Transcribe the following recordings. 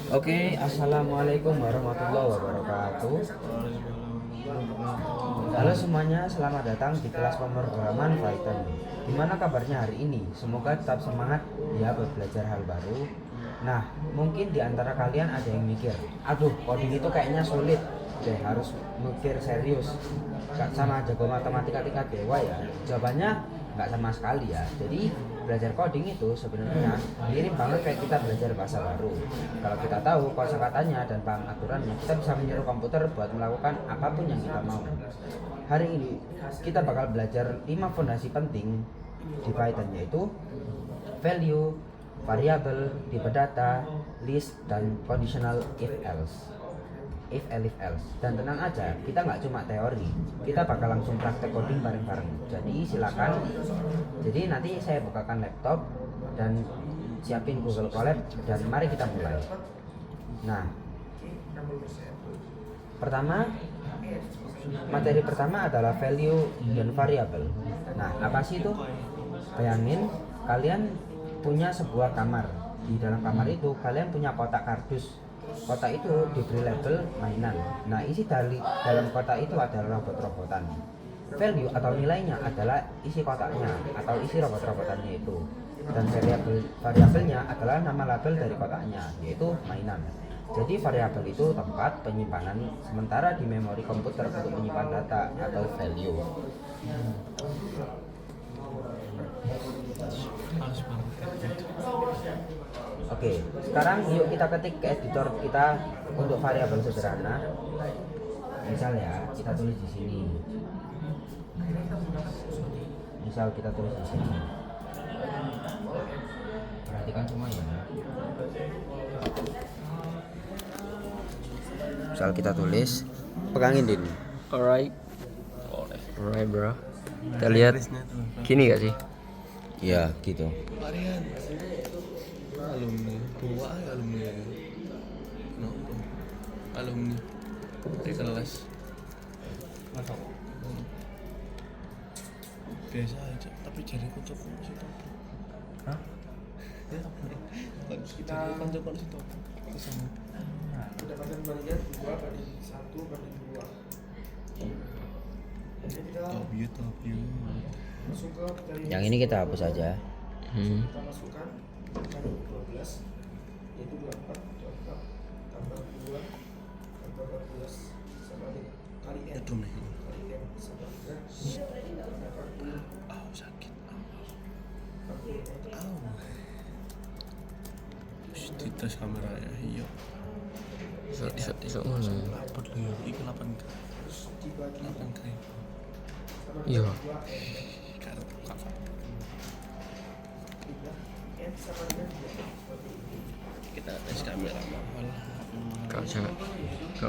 Oke, assalamualaikum warahmatullahi wabarakatuh. Halo semuanya, selamat datang di kelas pemrograman Python. Gimana kabarnya hari ini? Semoga tetap semangat ya buat belajar hal baru. Nah, mungkin di antara kalian ada yang mikir, aduh, coding itu kayaknya sulit deh, harus mikir serius. Gak sama jago matematika tingkat dewa ya? Jawabannya nggak sama sekali ya. Jadi belajar coding itu sebenarnya mirip banget kayak kita belajar bahasa baru. Kalau kita tahu kosakatanya dan paham aturannya, kita bisa menyuruh komputer buat melakukan apapun yang kita mau. Hari ini kita bakal belajar 5 fondasi penting di Python, yaitu value, variable, tipe data, list, dan conditional if else. If else. Dan tenang aja, kita nggak cuma teori, kita bakal langsung praktek coding bareng-bareng. Jadi silakan. Jadi nanti saya bukakan laptop dan siapin Google Colab dan mari kita mulai. Nah, materi pertama adalah value dan variable. Nah, apa sih itu? Bayangin kalian punya sebuah kamar. Di dalam kamar itu kalian punya kotak kardus. Kotak itu diberi label mainan. Nah, isi dari dalam kotak itu adalah robot-robotan. Value atau nilainya adalah isi kotaknya atau isi robot-robotannya itu. Dan variabelnya adalah nama label dari kotaknya, yaitu mainan. Jadi variabel itu tempat penyimpanan sementara di memori komputer untuk menyimpan data atau value. Oke, sekarang yuk kita ketik ke editor kita untuk variabel sederhana. Misal ya, kita tulis di sini. Perhatikan semua ya. Misal kita tulis, pegangin Din. Alright bro. Kita lihat gini gak sih? Ya, gitu. Varian alumni kenapa alumni di kelas biasa aja tapi jadi kocokku sih tuh. Hah? Kita kocok sih tuh kesana Pendapatan bagian 2 banding 1 banding 2. Jadi kita top view masuk ke dari Yang ini kita hapus aja. kita masukkan banding 12 yaitu 24 tambah 2 tambah 14 sama dengan kali n itu nih kali n sama dengan 40 sakit 40 di tes kamera ya iya Iso ngono. lapar lho ya iki 8K dibagi 8K sama Iya. 2 n karena kakak n sama dengan 2. kita tes kamera mahal Gak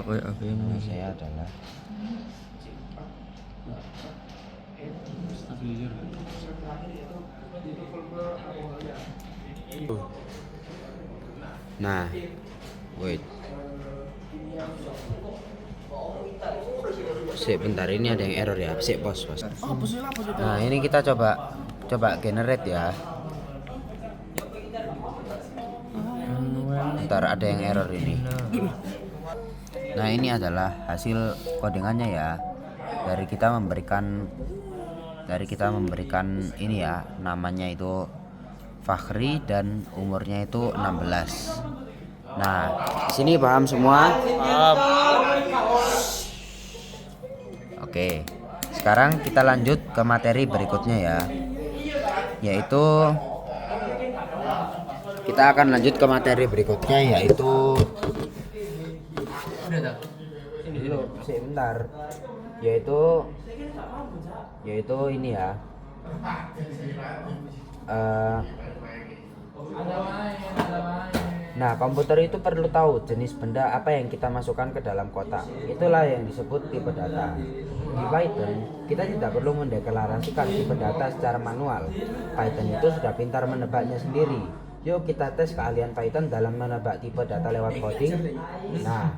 kayak apa yang Nah, saya adalah stabilizer Nah, wait. Bentar, ini ada yang error ya. Pos. Nah, ini kita coba generate ya. Bentar, ada yang error ini. Nah, ini adalah hasil codingannya ya. Dari kita memberikan ini ya, namanya itu Fakhri dan umurnya itu 16. Nah, di sini paham semua? Paham. Oke. Sekarang kita lanjut ke materi berikutnya ya. Yaitu kita akan lanjut ke materi berikutnya yaitu ini dulu, sebentar. Yaitu ini ya. Nah, komputer itu perlu tahu jenis benda apa yang kita masukkan ke dalam kotak. Itulah yang disebut tipe data. Di Python, kita tidak perlu mendeklarasikan tipe data secara manual. Python itu sudah pintar menebaknya sendiri. Yuk kita tes keahlian Python dalam menebak tipe data lewat coding. Nah,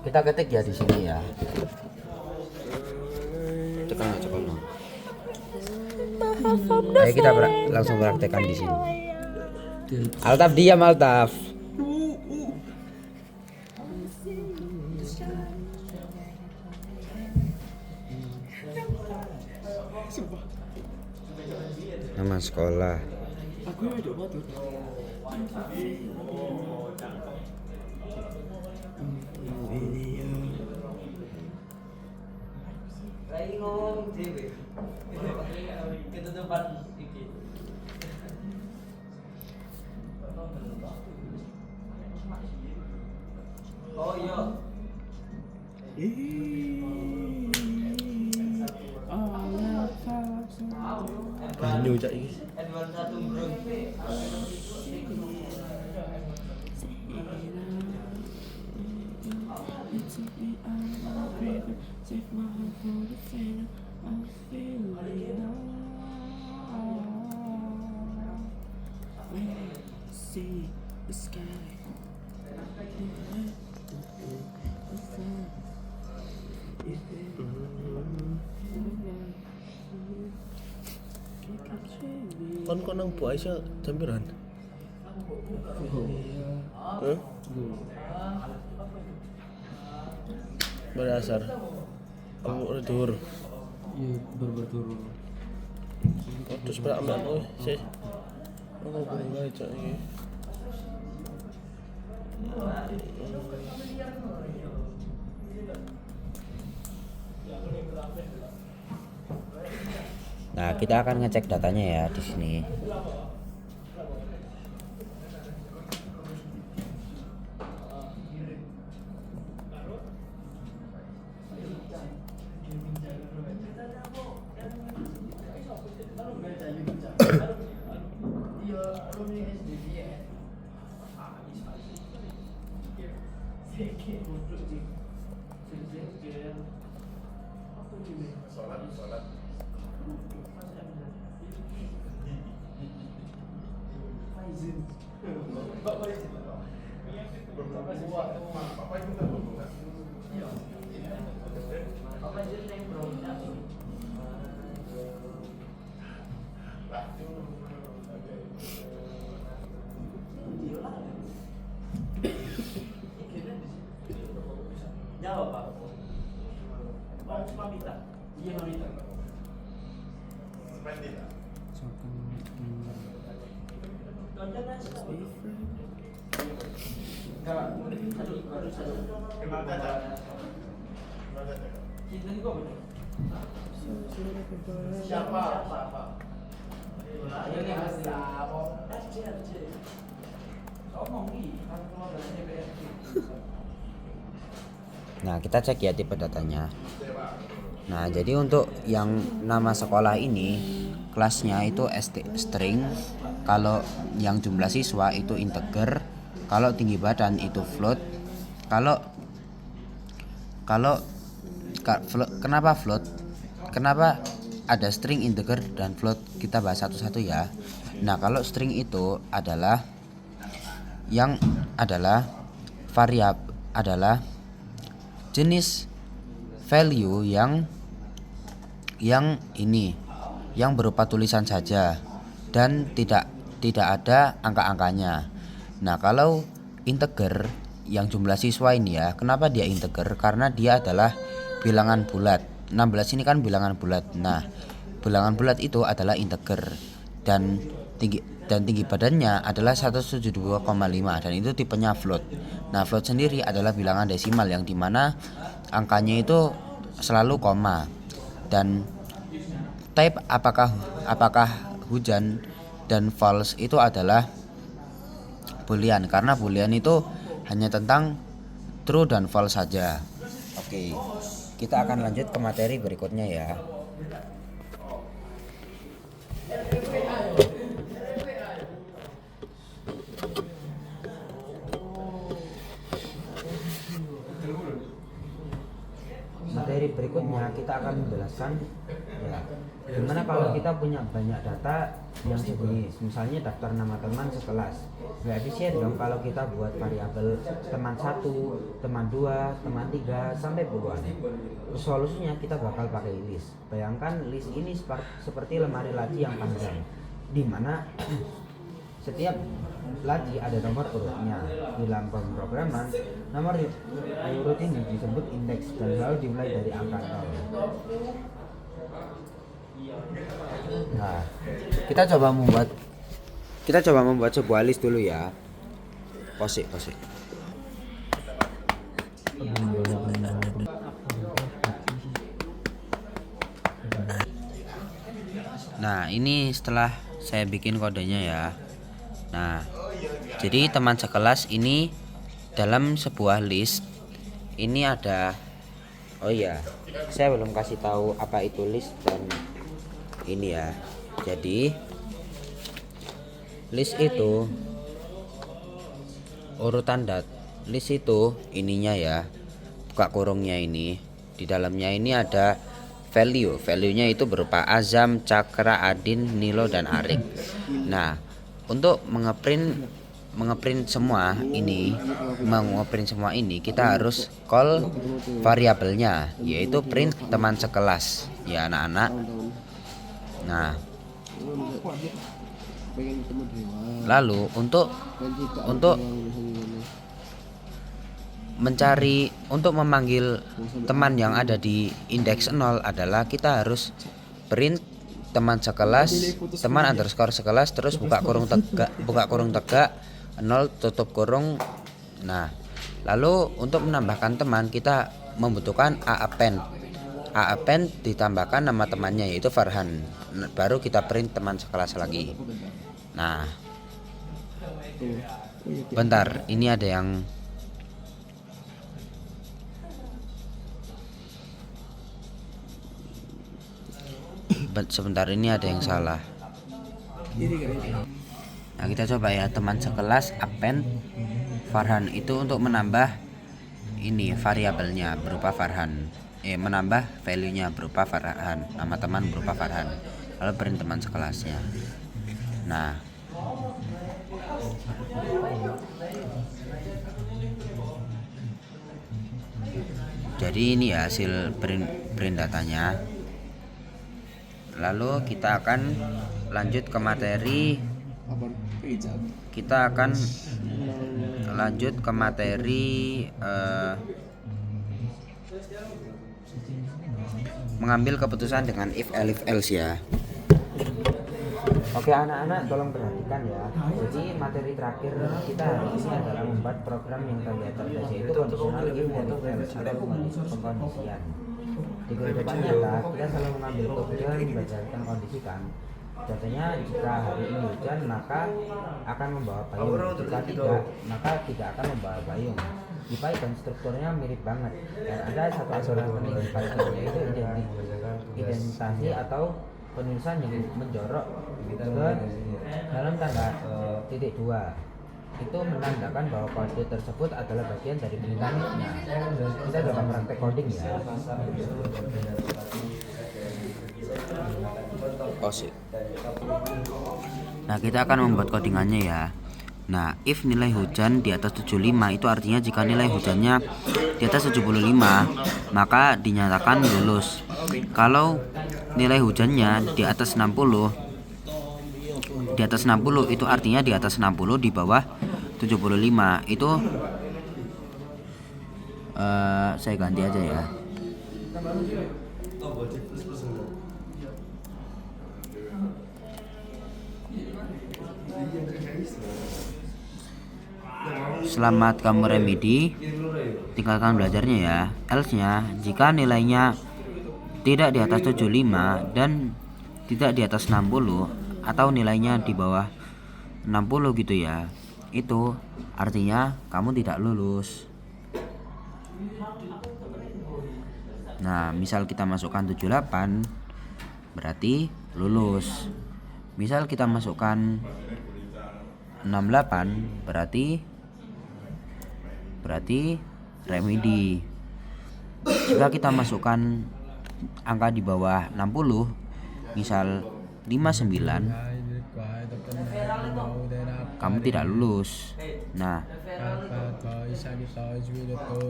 kita ketik ya di sini ya. Cekan. Ayo kita langsung praktekkan di sini. Altaf diam, Altaf. Nama sekolah. Oh iya. Banyu cak iki. Edward satu bro. See the sky. Kon nang Bu Aisyah jam piran? Hah? Bar asar. Kamu udah dur. Iya, berturun. Terus berak mbak kowe sih. Aku kurang gawe cak iki. Nah, kita akan ngecek datanya ya di sini. Jawab Pak. Mamita. Iya Mamita. Siapa? Nah, kita cek ya tipe datanya. Nah, jadi untuk yang nama sekolah ini kelasnya itu string, kalau yang jumlah siswa itu integer, kalau tinggi badan itu float. Kenapa float? Kenapa ada string, integer dan float? Kita bahas satu-satu ya. Nah, kalau string itu adalah jenis value yang berupa tulisan saja dan tidak ada angka-angkanya. Nah, kalau integer yang jumlah siswa ini ya, kenapa dia integer? Karena dia adalah bilangan bulat. 16 ini kan bilangan bulat. Nah, bilangan bulat itu adalah integer dan tinggi badannya adalah 172,5 dan itu tipenya float. Nah, float sendiri adalah bilangan desimal yang dimana angkanya itu selalu koma. Dan type apakah hujan dan false itu adalah boolean, karena boolean itu hanya tentang true dan false saja. Oke, kita akan lanjut ke materi berikutnya ya. Materi berikutnya kita akan menjelaskan ya, gimana kalau kita punya banyak data yang sejenis, misalnya daftar nama teman sekelas. Nggak efisien dong kalau kita buat variabel teman 1, teman 2, teman 3 sampai puluhan. Solusinya kita bakal pakai list. Bayangkan list ini seperti lemari laci yang panjang, di mana setiap laci ada nomor urutnya. Dalam pemrograman, nomor urut ini disebut indeks dan selalu dimulai dari angka 0. Nah, kita coba membuat sebuah list dulu ya. Pause. Nah, ini setelah saya bikin kodenya ya. Nah, jadi teman sekelas ini dalam sebuah list ini ada, oh iya, saya belum kasih tahu apa itu list dan ini ya. Jadi list itu urutan list itu ininya ya, buka kurungnya ini. Di dalamnya ini ada value-nya itu berupa Azam, Cakra, Adin, Nilo dan Arik. Nah, untuk mengeprint semua ini kita harus call variabelnya, yaitu print teman sekelas ya anak-anak. Nah, lalu untuk memanggil teman yang ada di indeks 0 adalah kita harus print teman sekelas, teman underscore sekelas, terus buka kurung tegak 0 tutup kurung. Nah, lalu untuk menambahkan teman kita membutuhkan append ditambahkan nama temannya yaitu Farhan. Baru kita print teman sekelas lagi. Nah, bentar, ini ada yang sebentar, ini ada yang salah. Nah, kita coba ya, teman sekelas append Farhan itu untuk menambah ini variabelnya berupa Farhan, menambah value-nya berupa Farhan, nama teman berupa Farhan, lalu print teman sekelasnya. Nah, jadi ini ya hasil print datanya. Lalu kita akan lanjut ke materi. Mengambil keputusan dengan if else ya. Oke anak-anak, tolong perhatikan ya. Jadi materi terakhir kita hari ini adalah membuat program yang terlihat cerdas, yaitu conditional if dan if else atau pengkondisian. Di kehidupan nyata kita selalu mengambil kode berdasarkan kondisi kan. Contohnya, jika hari ini hujan maka akan membawa payung, jika tidak maka tidak akan membawa payung. Di Python strukturnya mirip banget dan ada satu aturan penting di Python, yaitu identasi atau penulisan yang menjorok ke dalam tanda titik 2. Itu menandakan bahwa kode tersebut adalah bagian dari perintah if-nya. Kita coba praktek coding ya. Nah, kita akan membuat codingannya ya. Nah, if nilai hujan di atas 75 itu artinya jika nilai hujannya di atas 75 maka dinyatakan lulus. Kalau nilai hujannya di atas 60 itu artinya di atas 60, di bawah 75 itu saya ganti aja ya. Selamat kamu remedi, tinggalkan belajarnya ya. Else-nya, jika nilainya tidak di atas 75 dan tidak di atas 60 atau nilainya di bawah 60 gitu ya, itu artinya kamu tidak lulus. Nah, misal kita masukkan 78 berarti lulus. Misal kita masukkan 68 berarti remedi. Jika kita masukkan angka di bawah 60, misal 59, kamu tidak lulus. Nah,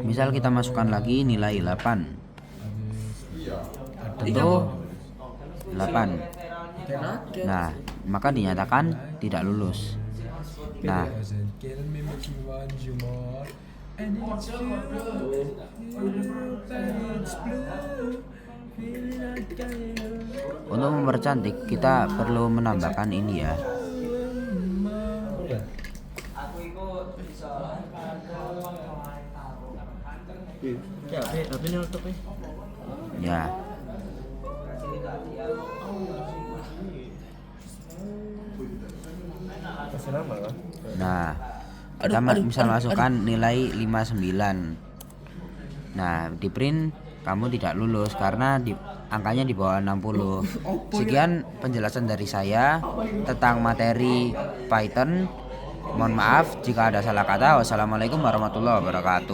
misal kita masukkan lagi nilai 8. Tentu 8. Nah, maka dinyatakan tidak lulus. Nah, untuk mempercantik kita perlu menambahkan ini ya. Aku ikut bisa. Ya, tapi ini untuk Ya. kasih nama kan? Nah, kita misal masukkan nilai 59. Nah, di print kamu tidak lulus karena angkanya di bawah 60. Sekian penjelasan dari saya tentang materi Python. Mohon maaf jika ada salah kata. Wassalamualaikum warahmatullahi wabarakatuh.